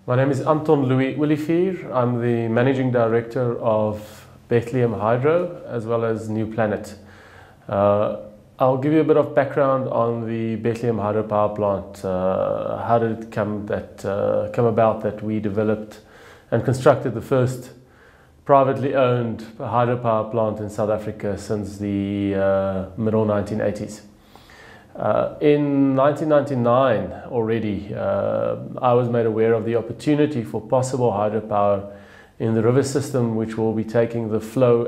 My name is Anton Louis Olivier. I'm the Managing Director of Bethlehem Hydro as well as New Planet. I'll give you a bit of background on the Bethlehem Hydro Power Plant. How did it come about that we developed and constructed the first privately owned hydropower plant in South Africa since the middle 1980s. In 1999 already, I was made aware of the opportunity for possible hydropower in the river system, which will be taking the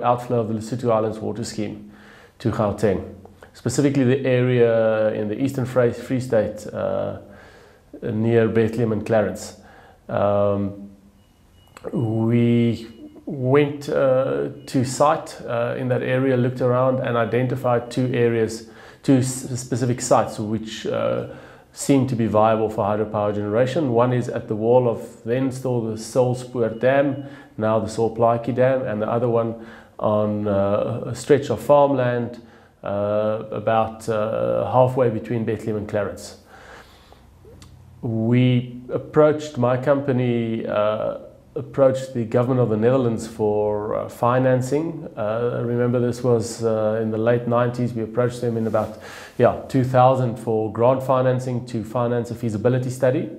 outflow of the Lesotho Islands water scheme to Gauteng, specifically the area in the Eastern Free State near Bethlehem and Clarence. We went to site in that area, looked around and identified two specific sites which seem to be viable for hydropower generation. One is at the wall of then still the Solspoor Dam, now the Solplaatjie Dam, and the other one on a stretch of farmland about halfway between Bethlehem and Clarence. My company approached the government of the Netherlands for financing. Remember, this was in the late 90s. We approached them in about 2000 for grant financing to finance a feasibility study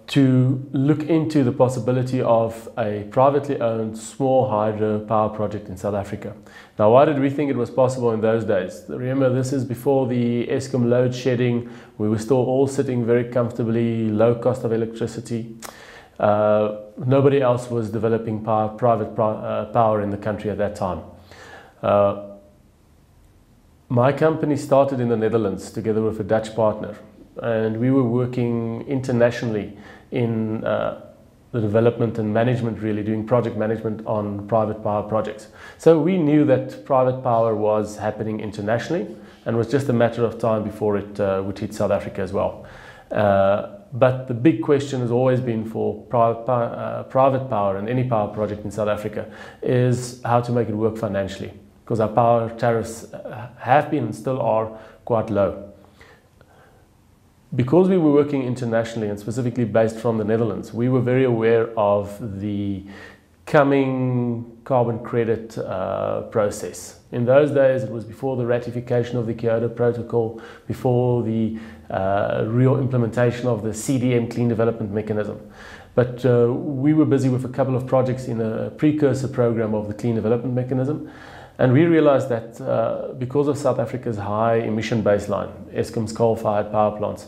to look into the possibility of a privately owned small hydro power project in South Africa. Now, why did we think it was possible in those days? Remember, this is before the Eskom load shedding. We were still all sitting very comfortably, low cost of electricity. Nobody else was developing private power in the country at that time. My company started in the Netherlands together with a Dutch partner, and we were working internationally in the development and management, really doing project management on private power projects. So we knew that private power was happening internationally and was just a matter of time before it would hit South Africa as well. But the big question has always been for private power and any power project in South Africa is how to make it work financially, because our power tariffs have been and still are quite low. Because we were working internationally and specifically based from the Netherlands, we were very aware of the coming carbon credit process. In those days, it was before the ratification of the Kyoto Protocol, before the real implementation of the CDM, Clean Development Mechanism. But we were busy with a couple of projects in a precursor program of the Clean Development Mechanism. And we realized that because of South Africa's high emission baseline, Eskom's coal-fired power plants,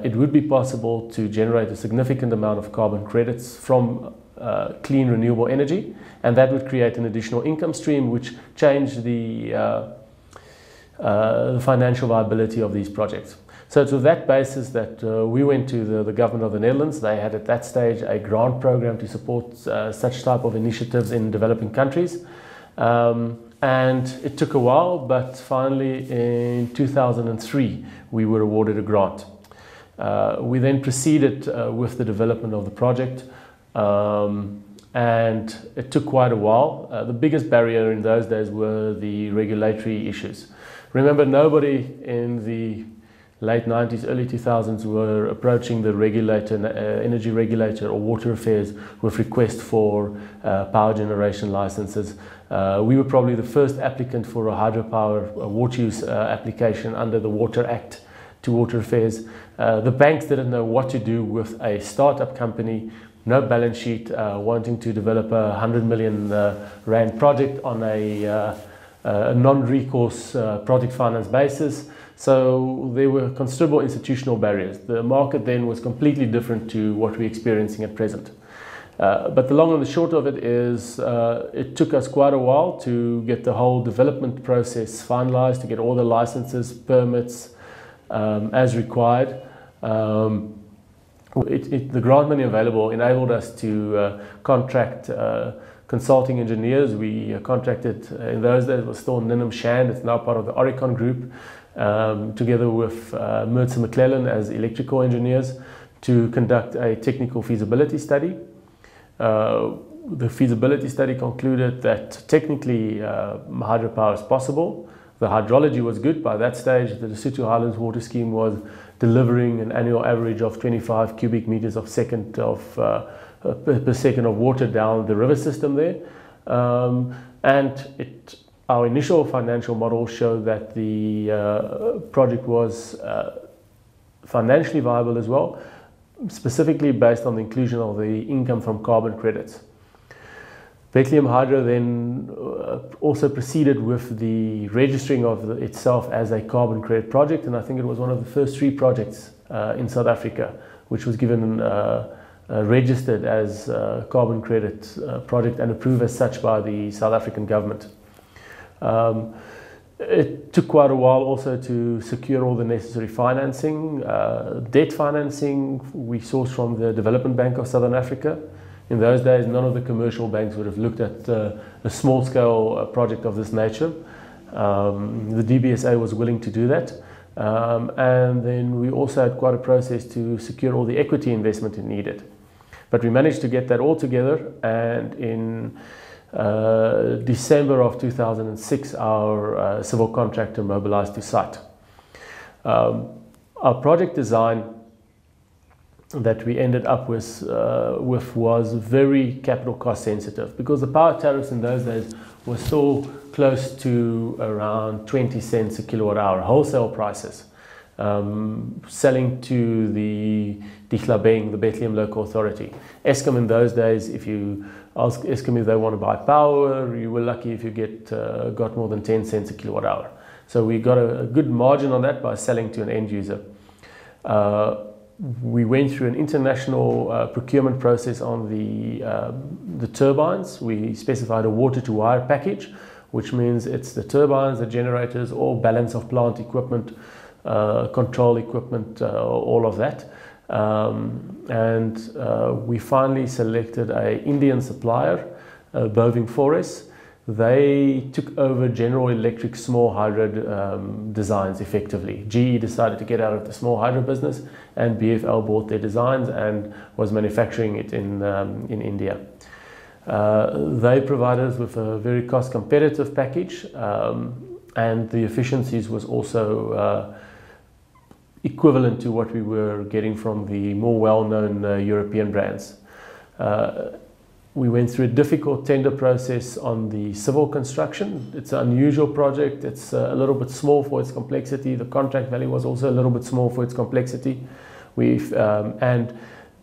it would be possible to generate a significant amount of carbon credits from clean renewable energy, and that would create an additional income stream which changed the financial viability of these projects. So it's with that basis that we went to the government of the Netherlands. They had at that stage a grant program to support such type of initiatives in developing countries. And it took a while, but finally in 2003 we were awarded a grant. We then proceeded with the development of the project, and it took quite a while. The biggest barrier in those days were the regulatory issues. Remember, nobody in the late 90s, early 2000s were approaching the regulator, energy regulator or water affairs with requests for power generation licenses. We were probably the first applicant for a hydropower water use application under the Water Act to Water Affairs. The banks didn't know what to do with a startup company, no balance sheet, wanting to develop a 100 million rand project on a non-recourse project finance basis. So there were considerable institutional barriers. The market then was completely different to what we're experiencing at present. But the long and the short of it is it took us quite a while to get the whole development process finalized, to get all the licenses, permits as required. The grant money available enabled us to contract consulting engineers. We contracted, in those days it was still Ninham Shand, it's now part of the Oricon Group, together with Mertz McClellan as electrical engineers to conduct a technical feasibility study. The feasibility study concluded that technically hydropower is possible, The hydrology was good. By that stage, the Lesotho Highlands water scheme was delivering an annual average of 25 cubic meters per second of water down the river system there. Our initial financial model showed that the project was financially viable as well, specifically based on the inclusion of the income from carbon credits. Bethlehem Hydro then also proceeded with the registering of itself as a carbon credit project, and I think it was one of the first 3 projects in South Africa which was given registered as a carbon credit project and approved as such by the South African government. It took quite a while also to secure all the necessary financing. Debt financing we sourced from the Development Bank of Southern Africa. In those days, none of the commercial banks would have looked at a small-scale project of this nature. The DBSA was willing to do that. And then we also had quite a process to secure all the equity investment it needed. But we managed to get that all together, and in December of 2006, our civil contractor mobilized to site. Our project design that we ended up with was very capital cost sensitive, because the power tariffs in those days were still close to around 20 cents a kilowatt hour wholesale prices, selling to the Dihlabeng, the Bethlehem Local Authority. Eskom in those days, if you ask Eskom if they want to buy power, you were lucky if you got more than 10 cents a kilowatt hour. So we got a good margin on that by selling to an end user. We went through an international procurement process on the turbines. We specified a water-to-wire package, which means it's the turbines, the generators, all balance of plant equipment, control equipment, all of that. We finally selected an Indian supplier, Boving Forest. They took over General Electric small hydro designs effectively. GE decided to get out of the small hydro business, and BFL bought their designs and was manufacturing it in India. They provided us with a very cost competitive package, and the efficiencies was also equivalent to what we were getting from the more well-known European brands. We went through a difficult tender process on the civil construction. It's an unusual project. It's a little bit small for its complexity. The contract value was also a little bit small for its complexity. And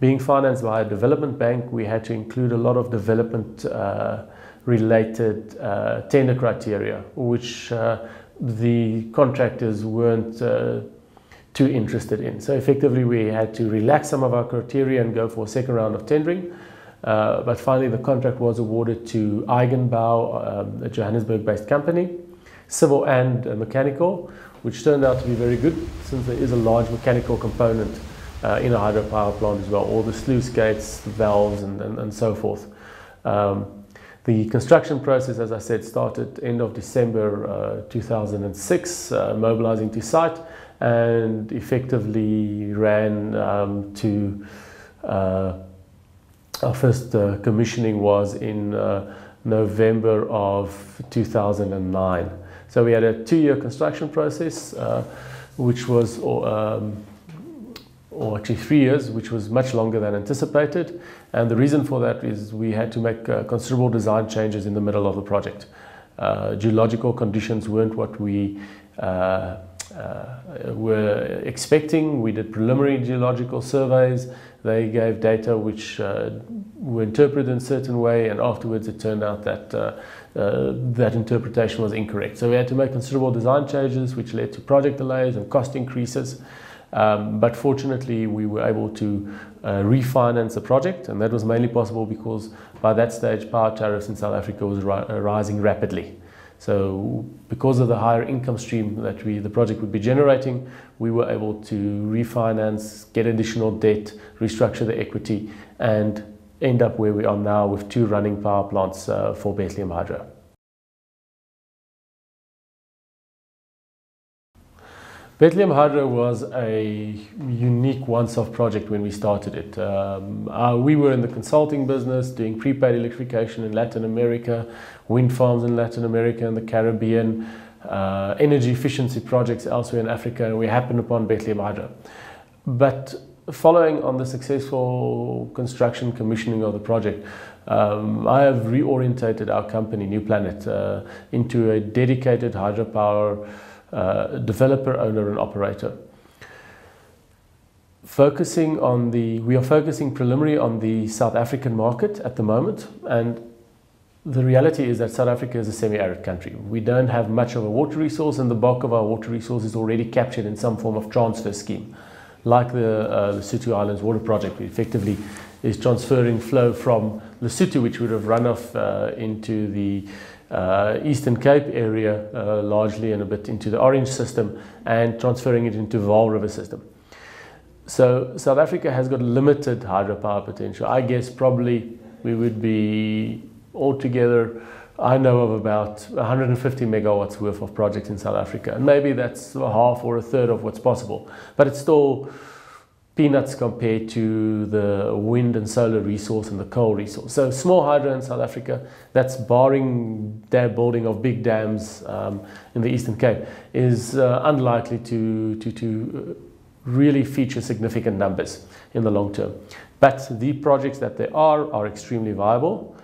being financed by a development bank, we had to include a lot of development related tender criteria, which the contractors weren't too interested in. So effectively we had to relax some of our criteria and go for a second round of tendering. But finally the contract was awarded to Eigenbau, a Johannesburg-based company, civil and mechanical, which turned out to be very good, since there is a large mechanical component in a hydropower plant as well, all the sluice gates, valves and so forth. The construction process, as I said, started end of December 2006, mobilizing to site, and effectively ran to our first commissioning was in November of 2009. So we had a 2-year construction process, which was, or actually 3 years, which was much longer than anticipated. And the reason for that is we had to make considerable design changes in the middle of the project. Geological conditions weren't what we were expecting. We did preliminary geological surveys. They gave data which were interpreted in a certain way, and afterwards it turned out that that interpretation was incorrect. So we had to make considerable design changes, which led to project delays and cost increases. But fortunately, we were able to refinance the project, and that was mainly possible because by that stage, power tariffs in South Africa was rising rapidly. So because of the higher income stream that the project would be generating, we were able to refinance, get additional debt, restructure the equity, and end up where we are now with 2 running power plants for Bethlehem Hydro. Bethlehem Hydro was a unique once-off project when we started it. We were in the consulting business, doing prepaid electrification in Latin America, wind farms in Latin America and the Caribbean, energy efficiency projects elsewhere in Africa, and we happened upon Bethlehem Hydro. But following on the successful construction commissioning of the project, I have reorientated our company, New Planet, into a dedicated hydropower developer, owner and operator. We are focusing preliminary on the South African market at the moment, and the reality is that South Africa is a semi-arid country. We don't have much of a water resource, and the bulk of our water resource is already captured in some form of transfer scheme, like the Lesotho Islands Water Project, which effectively is transferring flow from Lesotho, which would have run off into the Eastern Cape area largely, and a bit into the Orange system, and transferring it into the Vaal River system. So South Africa has got limited hydropower potential. I guess probably we would be altogether, I know of about 150 megawatts worth of projects in South Africa, and maybe that's a half or a third of what's possible, but it's still peanuts compared to the wind and solar resource and the coal resource. So small hydro in South Africa, that's barring building of big dams in the Eastern Cape, is unlikely to really feature significant numbers in the long term. But the projects that there are extremely viable.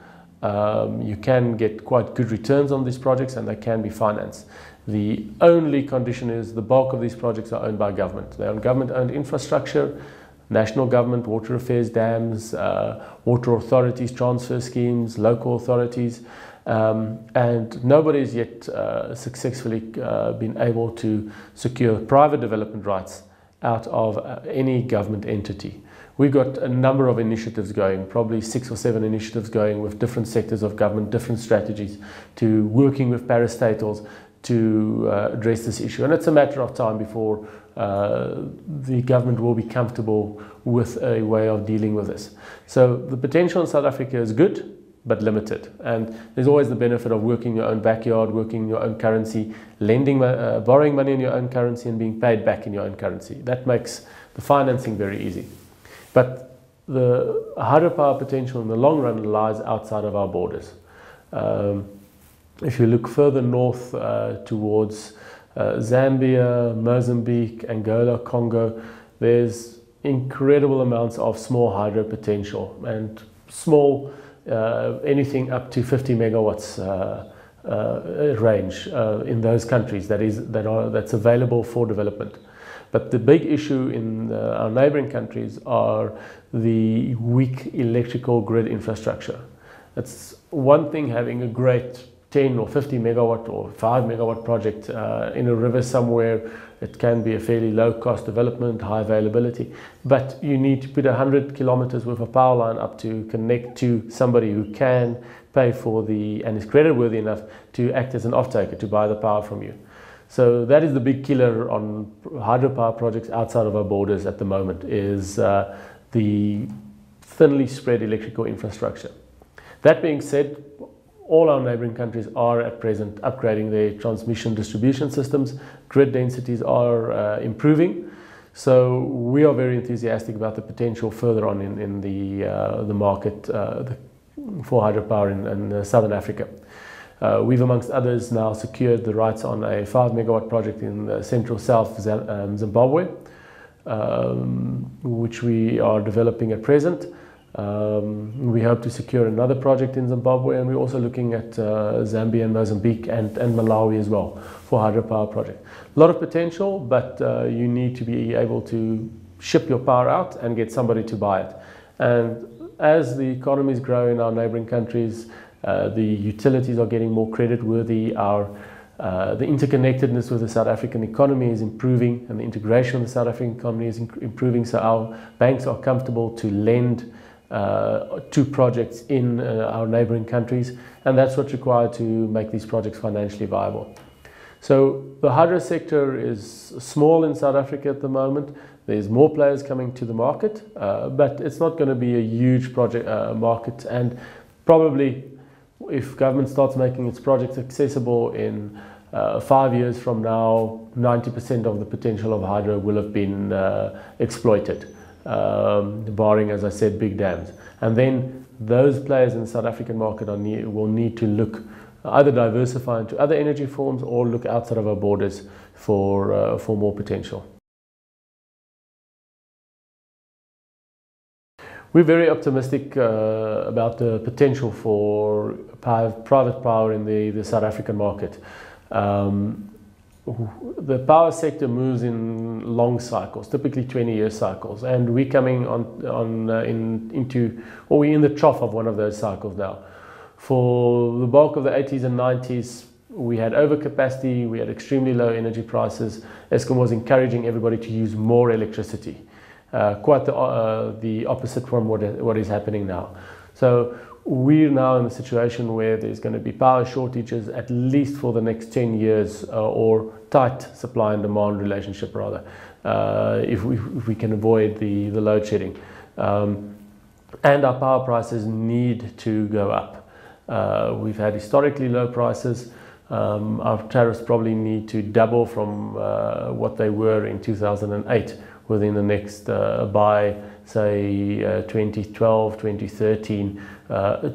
You can get quite good returns on these projects, and they can be financed. The only condition is the bulk of these projects are owned by government. They are government-owned infrastructure, national government, water affairs, dams, water authorities, transfer schemes, local authorities, and nobody has yet successfully been able to secure private development rights out of any government entity. We've got a number of initiatives going, probably 6 or 7 initiatives going with different sectors of government, different strategies, to working with parastatals to address this issue. And it's a matter of time before the government will be comfortable with a way of dealing with this. So the potential in South Africa is good, but limited. And there's always the benefit of working your own backyard, working your own currency, borrowing money in your own currency and being paid back in your own currency. That makes the financing very easy. But the hydropower potential in the long run lies outside of our borders. If you look further north towards Zambia, Mozambique, Angola, Congo, there's incredible amounts of small hydro potential, and small, anything up to 50 megawatts range in those countries that's available for development. But the big issue in our neighboring countries are the weak electrical grid infrastructure. It's one thing having a great 10 or 50 megawatt or 5 megawatt project in a river somewhere. It can be a fairly low cost development, high availability, but you need to put 100 kilometers worth of power line up to connect to somebody who can pay for and is creditworthy enough to act as an off-taker to buy the power from you. So that is the big killer on hydropower projects outside of our borders at the moment, is the thinly spread electrical infrastructure. That being said, all our neighboring countries are at present upgrading their transmission distribution systems. Grid densities are improving. So we are very enthusiastic about the potential further on in the market for hydropower in Southern Africa. We've, amongst others, now secured the rights on a 5 megawatt project in the central south Zimbabwe, which we are developing at present. We hope to secure another project in Zimbabwe, and we're also looking at Zambia and Mozambique and Malawi as well for hydropower project. A lot of potential, but you need to be able to ship your power out and get somebody to buy it. And as the economies grow in our neighboring countries, the utilities are getting more creditworthy. The interconnectedness with the South African economy is improving, and the integration of the South African economy is improving. So our banks are comfortable to lend to projects in our neighboring countries, and that's what's required to make these projects financially viable. So the hydro sector is small in South Africa at the moment. There's more players coming to the market, but it's not going to be a huge project market, and probably if government starts making its projects accessible in 5 years from now, 90% of the potential of hydro will have been exploited, barring, as I said, big dams. And then those players in the South African market will need to look either diversify into other energy forms or look outside of our borders for more potential. We're very optimistic about the potential for private power in the South African market. The power sector moves in long cycles, typically 20-year cycles, and we're coming we're in the trough of one of those cycles now. For the bulk of the 80s and 90s, we had overcapacity, we had extremely low energy prices. Eskom was encouraging everybody to use more electricity. Quite the opposite from what is happening now. So we're now in a situation where there's going to be power shortages at least for the next 10 years, or tight supply and demand relationship rather, if we can avoid the load shedding. And our power prices need to go up. We've had historically low prices. Our tariffs probably need to double from what they were in 2008 within the next, by say 2012, 2013,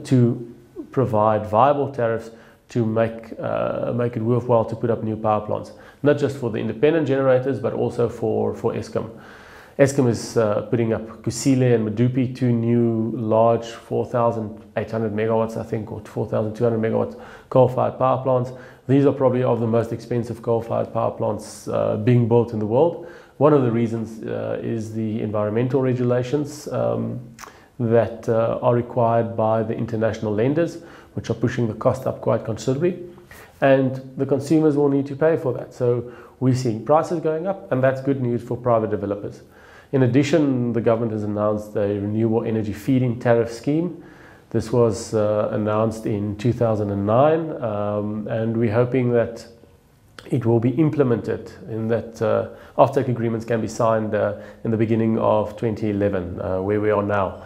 to provide viable tariffs to make it worthwhile to put up new power plants, not just for the independent generators, but also for Eskom. Eskom is putting up Kusile and Medupi, two new large 4,800 megawatts, I think, or 4,200 megawatts coal-fired power plants. These are probably of the most expensive coal-fired power plants being built in the world. One of the reasons is the environmental regulations that are required by the international lenders, which are pushing the cost up quite considerably, and the consumers will need to pay for that. So we're seeing prices going up, and that's good news for private developers. In addition, the government has announced a renewable energy feed-in tariff scheme. This was announced in 2009, and we're hoping that it will be implemented, in that offtake agreements can be signed in the beginning of 2011, where we are now.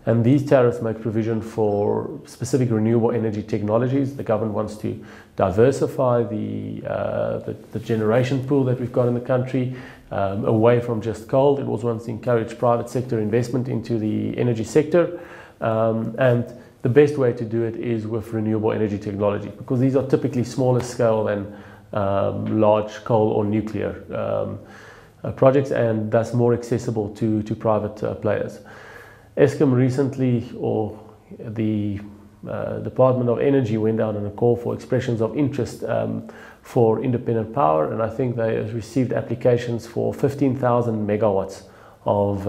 And these tariffs make provision for specific renewable energy technologies. The government wants to diversify the generation pool that we've got in the country, away from just coal. It also wants to encourage private sector investment into the energy sector. And the best way to do it is with renewable energy technology, because these are typically smaller scale than large coal or nuclear projects, and thus more accessible to private players. Eskom recently, or the Department of Energy, went out on a call for expressions of interest for independent power, and I think they have received applications for 15,000 megawatts of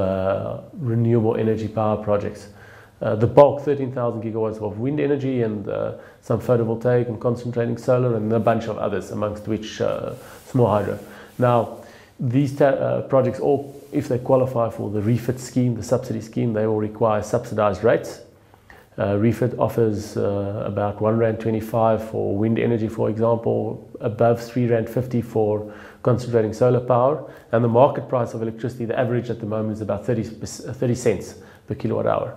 renewable energy power projects. The bulk, 13,000 gigawatts of wind energy, and some photovoltaic and concentrating solar, and a bunch of others, amongst which small hydro. Now, these projects, all, if they qualify for the refit scheme, the subsidy scheme, they will require subsidized rates. Refit offers about R1.25 for wind energy, for example, above R3.50 for concentrating solar power, and the market price of electricity, the average at the moment, is about 30 cents per kilowatt hour.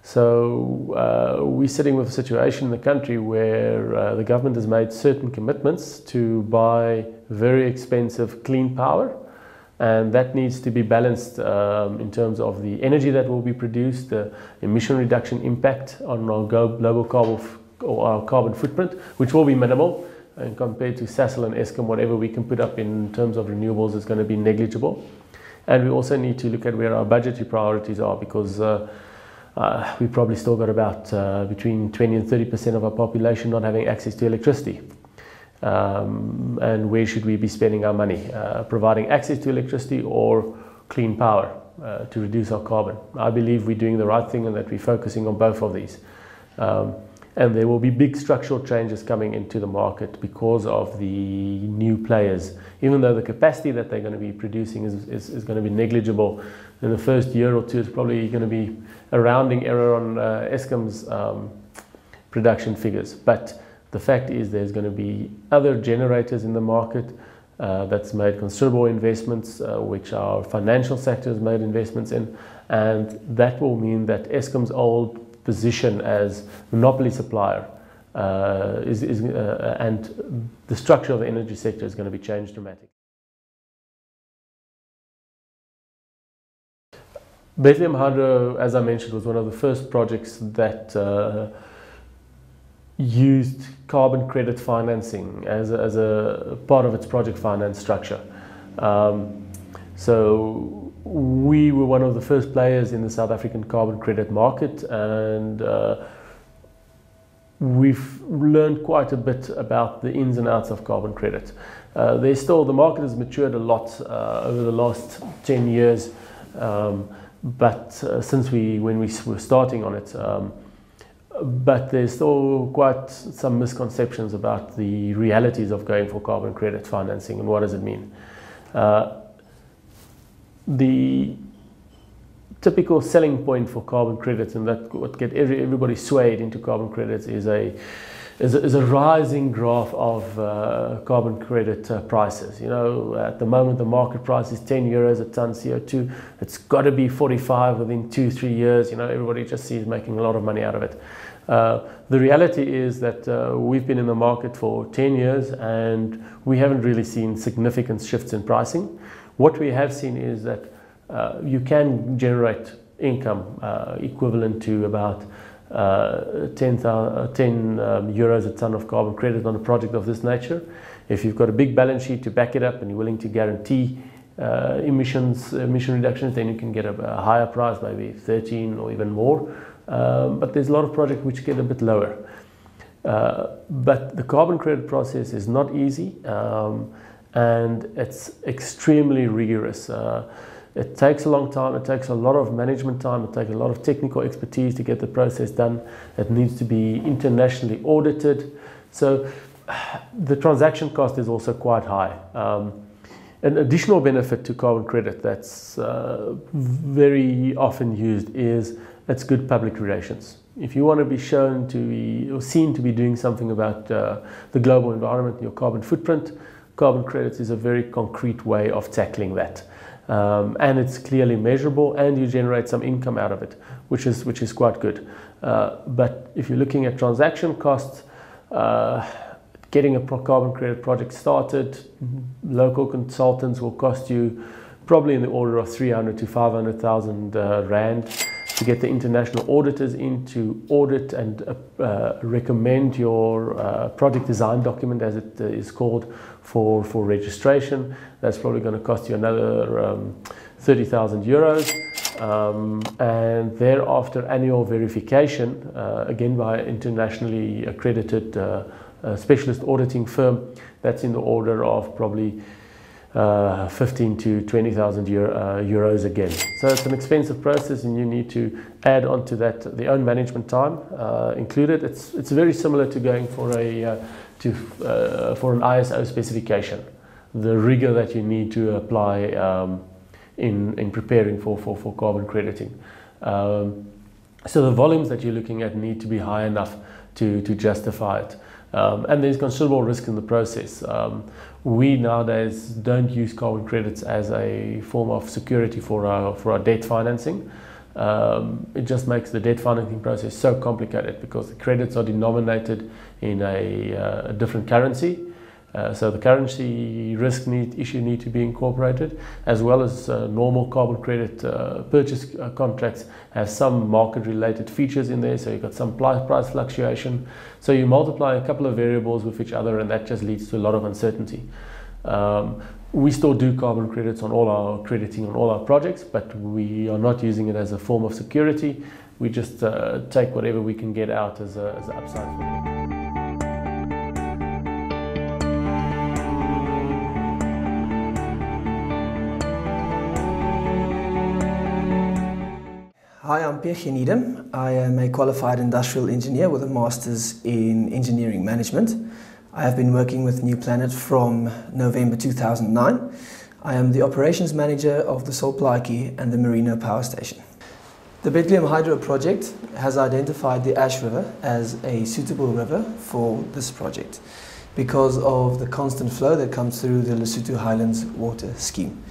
So we're sitting with a situation in the country where the government has made certain commitments to buy very expensive clean power, and that needs to be balanced in terms of the energy that will be produced, the emission reduction impact on our global carbon footprint, which will be minimal, and compared to Sasol and Eskom, whatever we can put up in terms of renewables is going to be negligible. And we also need to look at where our budgetary priorities are, because we probably still got about between 20 and 30% of our population not having access to electricity. And where should we be spending our money? Providing access to electricity or clean power to reduce our carbon? I believe we're doing the right thing and that we're focusing on both of these. And there will be big structural changes coming into the market because of the new players. Even though the capacity that they're going to be producing is going to be negligible in the first year or two, it's probably going to be a rounding error on Eskom's production figures. But the fact is there's going to be other generators in the market that's made considerable investments, which our financial sector has made investments in, and that will mean that Eskom's old position as monopoly supplier and the structure of the energy sector is going to be changed dramatically. Bethlehem Hydro, as I mentioned, was one of the first projects that used carbon credit financing as a part of its project finance structure. So we were one of the first players in the South African carbon credit market, and we've learned quite a bit about the ins and outs of carbon credit. The market has matured a lot over the last 10 years, but since when we were starting on it, but there's still quite some misconceptions about the realities of going for carbon credit financing and what does it mean. The typical selling point for carbon credits, and that what get everybody swayed into carbon credits, is a rising graph of carbon credit prices. You know, at the moment the market price is 10 euros a ton CO2. It's got to be 45 within 2-3 years. You know, everybody just sees making a lot of money out of it. The reality is that we've been in the market for 10 years and we haven't really seen significant shifts in pricing. What we have seen is that you can generate income equivalent to about 10 euros a ton of carbon credit on a project of this nature. If you've got a big balance sheet to back it up and you're willing to guarantee emission reductions, then you can get a higher price, maybe 13 or even more. But there's a lot of projects which get a bit lower. But the carbon credit process is not easy, and it's extremely rigorous. It takes a long time, it takes a lot of management time, it takes a lot of technical expertise to get the process done. It needs to be internationally audited. So the transaction cost is also quite high. An additional benefit to carbon credit that's very often used is it's good public relations. If you want to be shown to be or seen to be doing something about the global environment, your carbon footprint, carbon credits is a very concrete way of tackling that. And it's clearly measurable, and you generate some income out of it, which is quite good. But if you're looking at transaction costs, getting a carbon credit project started, local consultants will cost you probably in the order of 300 to 500,000 rand. To get the international auditors in to audit and recommend your project design document, as it is called, for registration. That's probably going to cost you another 30,000 euros. And thereafter, annual verification, again by an internationally accredited specialist auditing firm, that's in the order of probably 15 to 20,000 euros again. So it's an expensive process, and you need to add on to that the own management time included. It's very similar to going for for an ISO specification, the rigor that you need to apply in preparing for carbon crediting. So the volumes that you're looking at need to be high enough to justify it. And there's considerable risk in the process. We nowadays don't use carbon credits as a form of security for our debt financing. It just makes the debt financing process so complicated because the credits are denominated in a different currency. So the currency risk issue need to be incorporated, as well as normal carbon credit purchase contracts have some market related features in there. So you've got some price fluctuation. So you multiply a couple of variables with each other, and that just leads to a lot of uncertainty. We still do carbon credits on all our crediting on all our projects, but we are not using it as a form of security. We just take whatever we can get out as an upside for it. Hi, I'm Pierre Genidem. I am a qualified industrial engineer with a master's in engineering management. I have been working with New Planet from November 2009. I am the operations manager of the Solplaatjie and the Merino power station. The Bethlehem Hydro project has identified the Ash River as a suitable river for this project because of the constant flow that comes through the Lesotho Highlands water scheme.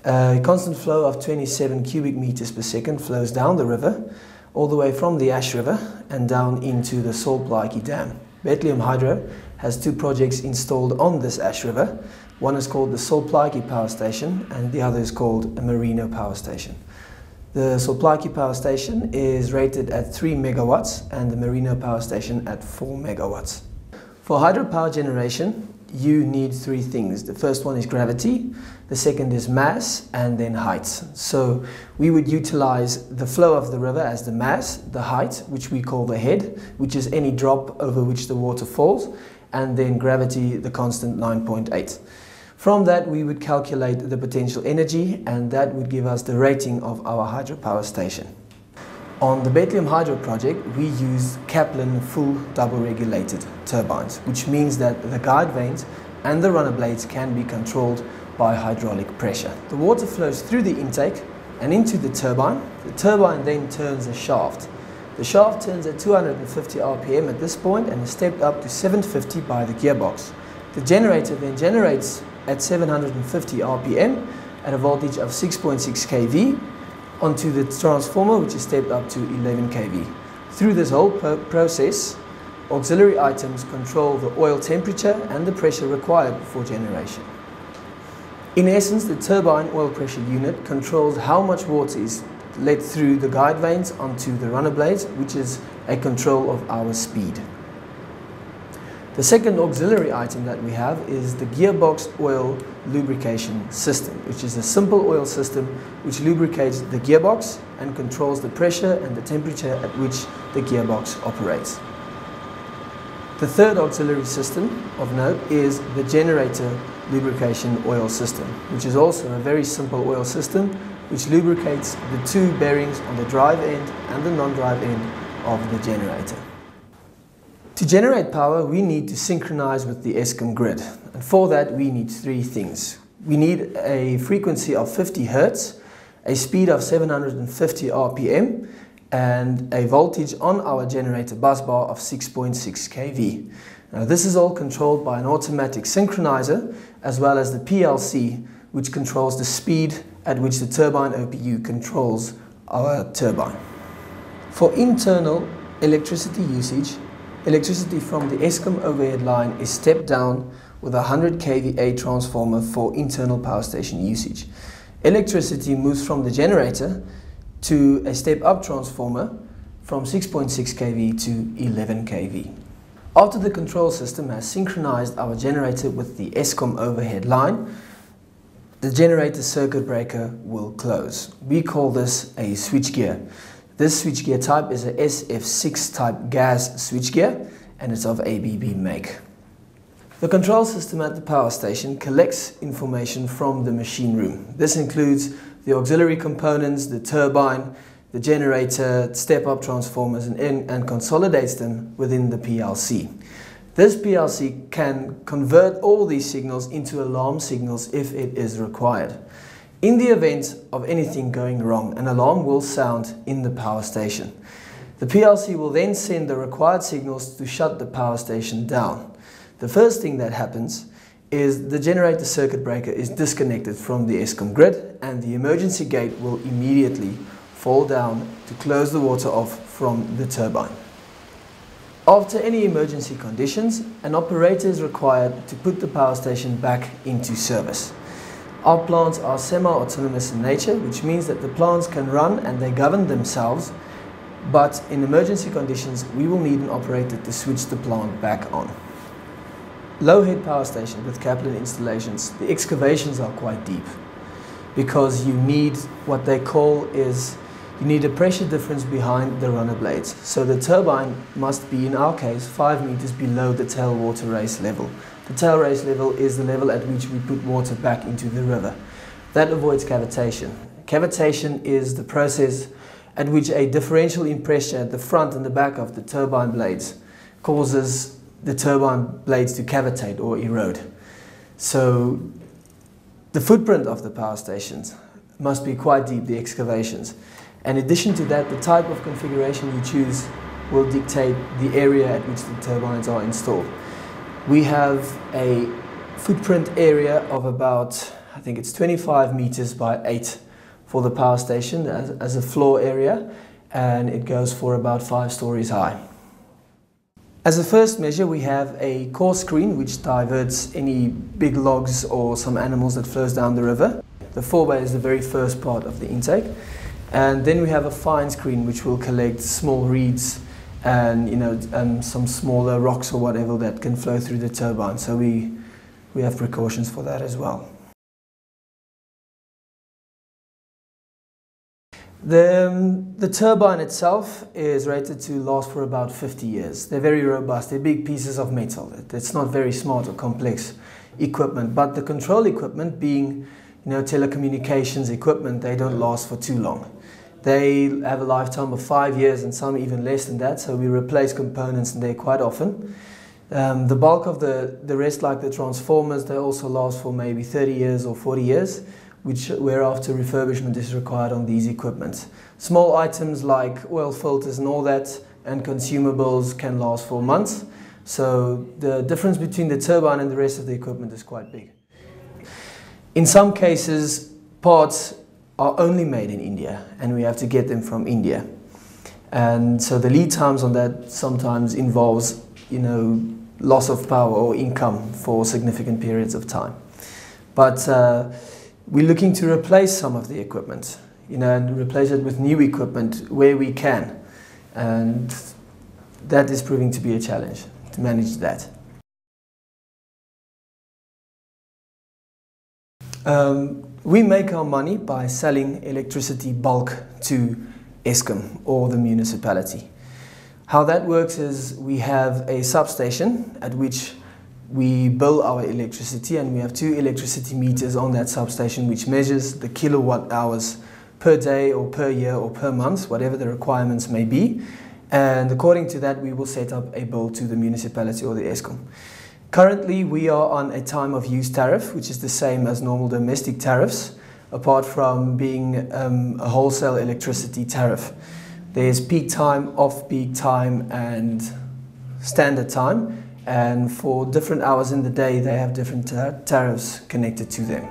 A constant flow of 27 cubic meters per second flows down the river, all the way from the Ash River and down into the Solplaatjie Dam. Bethlehem Hydro has two projects installed on this Ash River. One is called the Solplaatjie Power Station and the other is called a Merino Power Station. The Solplaki power station is rated at 3 megawatts and the Merino power station at 4 megawatts. For hydropower generation, you need three things. The first one is gravity, the second is mass, and then height. So we would utilize the flow of the river as the mass, the height, which we call the head, which is any drop over which the water falls, and then gravity, the constant 9.8. From that, we would calculate the potential energy, and that would give us the rating of our hydropower station. On the Bethlehem Hydro project, we use Kaplan full double regulated turbines, which means that the guide vanes and the runner blades can be controlled by hydraulic pressure. The water flows through the intake and into the turbine. The turbine then turns a shaft. The shaft turns at 250 RPM at this point and is stepped up to 750 by the gearbox. The generator then generates at 750 RPM at a voltage of 6.6 kV onto the transformer, which is stepped up to 11 kV. Through this whole process, auxiliary items control the oil temperature and the pressure required for generation. In essence, the turbine oil pressure unit controls how much water is led through the guide vanes onto the runner blades, which is a control of our speed. The second auxiliary item that we have is the gearbox oil lubrication system, which is a simple oil system which lubricates the gearbox and controls the pressure and the temperature at which the gearbox operates. The third auxiliary system of note is the generator lubrication oil system, which is also a very simple oil system which lubricates the two bearings on the drive end and the non-drive end of the generator. To generate power, we need to synchronize with the Eskom grid, and for that we need three things. We need a frequency of 50 Hertz, a speed of 750 RPM, and a voltage on our generator bus bar of 6.6 kV. Now, this is all controlled by an automatic synchronizer as well as the PLC, which controls the speed at which the turbine OPU controls our turbine. For internal electricity usage, electricity from the Eskom overhead line is stepped down with a 100 kVA transformer for internal power station usage. Electricity moves from the generator to a step-up transformer from 6.6 kV to 11 kV. After the control system has synchronized our generator with the Eskom overhead line, the generator circuit breaker will close. We call this a switchgear. This switchgear type is a SF6 type gas switchgear, and it's of ABB make. The control system at the power station collects information from the machine room. This includes the auxiliary components, the turbine, the generator, step-up transformers, and consolidates them within the PLC. This PLC can convert all these signals into alarm signals if it is required. In the event of anything going wrong, an alarm will sound in the power station. The PLC will then send the required signals to shut the power station down. The first thing that happens is the generator circuit breaker is disconnected from the Eskom grid, and the emergency gate will immediately fall down to close the water off from the turbine. After any emergency conditions, an operator is required to put the power station back into service. Our plants are semi-autonomous in nature, which means that the plants can run and they govern themselves, but in emergency conditions we will need an operator to switch the plant back on. Low-head power station with Kaplan installations, the excavations are quite deep because you need what they call you need a pressure difference behind the runner blades. So the turbine must be, in our case, 5 meters below the tail water raise level. The tail raise level is the level at which we put water back into the river. That avoids cavitation. Cavitation is the process at which a differential in pressure at the front and the back of the turbine blades causes the turbine blades to cavitate or erode. So the footprint of the power stations must be quite deep, the excavations. In addition to that, the type of configuration you choose will dictate the area at which the turbines are installed. We have a footprint area of about, I think it's 25 meters by 8 for the power station as a floor area, and it goes for about 5 stories high. As a first measure, we have a core screen which diverts any big logs or some animals that flows down the river. The forebay is the very first part of the intake. And then we have a fine screen which will collect small reeds and some smaller rocks or whatever that can flow through the turbine. So we have precautions for that as well. The turbine itself is rated to last for about 50 years. They're very robust, they're big pieces of metal. It's not very smart or complex equipment, but the control equipment, being telecommunications equipment, they don't last for too long. They have a lifetime of 5 years and some even less than that, so we replace components in there quite often. The bulk of the rest, like the transformers, they also last for maybe 30 years or 40 years, whereafter refurbishment is required on these equipment. Small items like oil filters and all that and consumables can last for months. So the difference between the turbine and the rest of the equipment is quite big. In some cases, parts are only made in India and we have to get them from India. And so the lead times on that sometimes involves, loss of power or income for significant periods of time. But we're looking to replace some of the equipment, and replace it with new equipment where we can. And that is proving to be a challenge, to manage that. We make our money by selling electricity bulk to Eskom or the municipality. How that works is we have a substation at which we bill our electricity, and we have 2 electricity meters on that substation which measures the kilowatt hours per day or per year or per month, whatever the requirements may be. And according to that, we will set up a bill to the municipality or the Eskom. Currently, we are on a time of use tariff, which is the same as normal domestic tariffs, apart from being a wholesale electricity tariff. There's peak time, off-peak time, and standard time. And for different hours in the day, they have different tariffs connected to them.